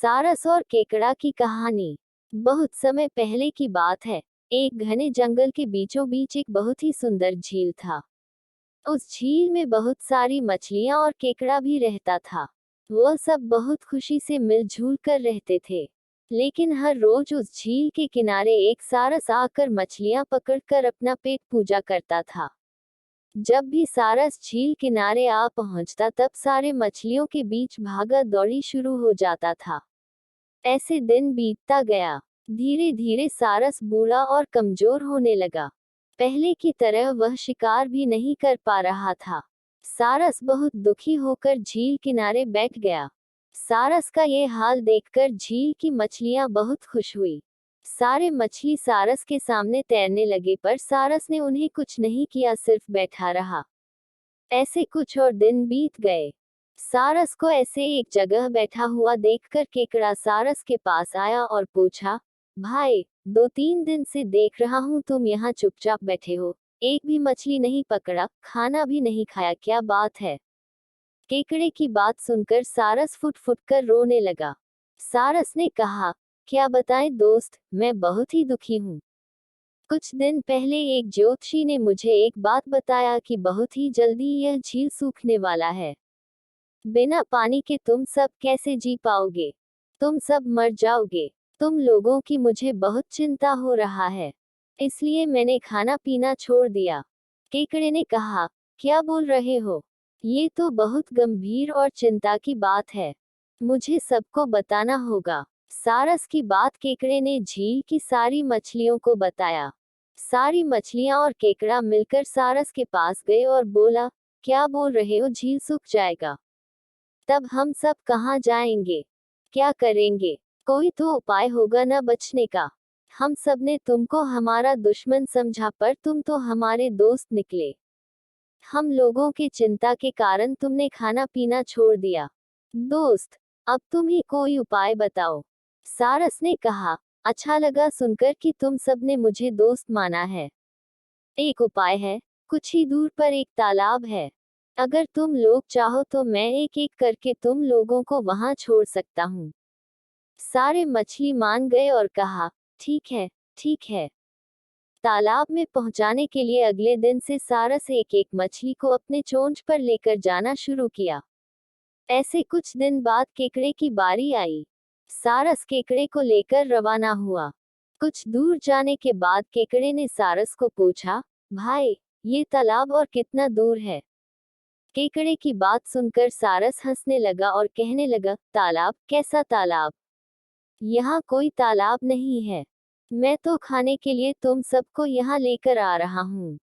सारस और केकड़ा की कहानी। बहुत समय पहले की बात है। एक घने जंगल के बीचों बीच एक बहुत ही सुंदर झील था। उस झील में बहुत सारी मछलियां और केकड़ा भी रहता था। वो सब बहुत खुशी से मिलजुल कर रहते थे। लेकिन हर रोज उस झील के किनारे एक सारस आकर मछलियां पकड़कर अपना पेट पूजा करता था। जब भी सारस झील किनारे आ पहुंचता तब सारे मछलियों के बीच भागा दौड़ी शुरू हो जाता था। ऐसे दिन बीतता गया। धीरे धीरे सारस बूढ़ा और कमजोर होने लगा। पहले की तरह वह शिकार भी नहीं कर पा रहा था। सारस बहुत दुखी होकर झील किनारे बैठ गया। सारस का ये हाल देखकर झील की मछलियां बहुत खुश हुई। सारे मछली सारस के सामने तैरने लगे पर सारस ने उन्हें कुछ नहीं किया, सिर्फ बैठा रहा। ऐसे कुछ और दिन बीत गए। सारस को ऐसे एक जगह बैठा हुआ देखकर केकड़ा सारस के पास आया और पूछा, भाई, 2-3 दिन से देख रहा हूँ तुम यहाँ चुपचाप बैठे हो, एक भी मछली नहीं पकड़ा, खाना भी नहीं खाया, क्या बात है? केकड़े की बात सुनकर सारस फुट फुट कर रोने लगा। सारस ने कहा, क्या बताएं दोस्त, मैं बहुत ही दुखी हूँ। कुछ दिन पहले एक ज्योतिषी ने मुझे एक बात बताया कि बहुत ही जल्दी यह झील सूखने वाला है। बिना पानी के तुम सब कैसे जी पाओगे? तुम सब मर जाओगे। तुम लोगों की मुझे बहुत चिंता हो रहा है। इसलिए मैंने खाना पीना छोड़ दिया। केकड़े ने कहा, क्या बोल रहे हो? ये तो बहुत गंभीर और चिंता की बात है। मुझे सबको बताना होगा। सारस की बात केकड़े ने झील की सारी मछलियों को बताया। सारी मछलियां और केकड़ा मिलकर सारस के पास गए और बोला, क्या बोल रहे हो, झील सूख जाएगा? तब हम सब कहाँ जाएंगे? क्या करेंगे? कोई तो उपाय होगा ना बचने का। हम सब ने तुमको हमारा दुश्मन समझा पर तुम तो हमारे दोस्त निकले। हम लोगों की चिंता के कारण तुमने खाना पीना छोड़ दिया। दोस्त, अब तुम ही कोई उपाय बताओ। सारस ने कहा, अच्छा लगा सुनकर कि तुम सब ने मुझे दोस्त माना है। एक उपाय है। कुछ ही दूर पर एक तालाब है। अगर तुम लोग चाहो तो मैं एक एक करके तुम लोगों को वहां छोड़ सकता हूँ। सारे मछली मान गए और कहा, ठीक है, ठीक है। तालाब में पहुंचाने के लिए अगले दिन से सारस एक एक मछली को अपने चोंच पर लेकर जाना शुरू किया। ऐसे कुछ दिन बाद केकड़े की बारी आई। सारस केकड़े को लेकर रवाना हुआ। कुछ दूर जाने के बाद केकड़े ने सारस को पूछा, भाई, ये तालाब और कितना दूर है? केकड़े की बात सुनकर सारस हंसने लगा और कहने लगा, तालाब? कैसा तालाब? यहाँ कोई तालाब नहीं है। मैं तो खाने के लिए तुम सबको यहाँ लेकर आ रहा हूँ।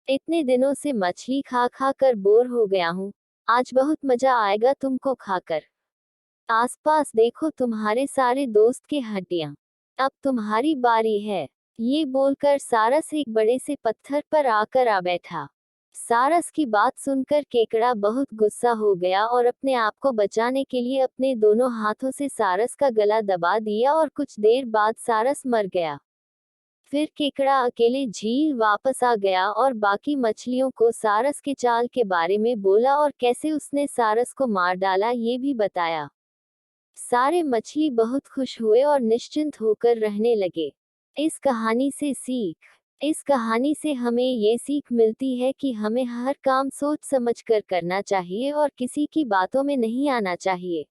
इतने दिनों से मछली खा खा कर बोर हो गया हूँ। आज बहुत मजा आएगा तुमको खाकर। आसपास देखो, तुम्हारे सारे दोस्त की हड्डियां। अब तुम्हारी बारी है। ये बोलकर सारस एक बड़े से पत्थर पर आकर आ बैठा। सारस की बात सुनकर केकड़ा बहुत गुस्सा हो गया और अपने आप को बचाने के लिए अपने दोनों हाथों से सारस का गला दबा दिया और कुछ देर बाद सारस मर गया। फिर केकड़ा अकेले झील वापस आ गया और बाकी मछलियों को सारस के चाल के बारे में बोला और कैसे उसने सारस को मार डाला ये भी बताया। सारे मछली बहुत खुश हुए और निश्चिंत होकर रहने लगे। इस कहानी से सीख। इस कहानी से हमें ये सीख मिलती है कि हमें हर काम सोच समझ कर करना चाहिए और किसी की बातों में नहीं आना चाहिए।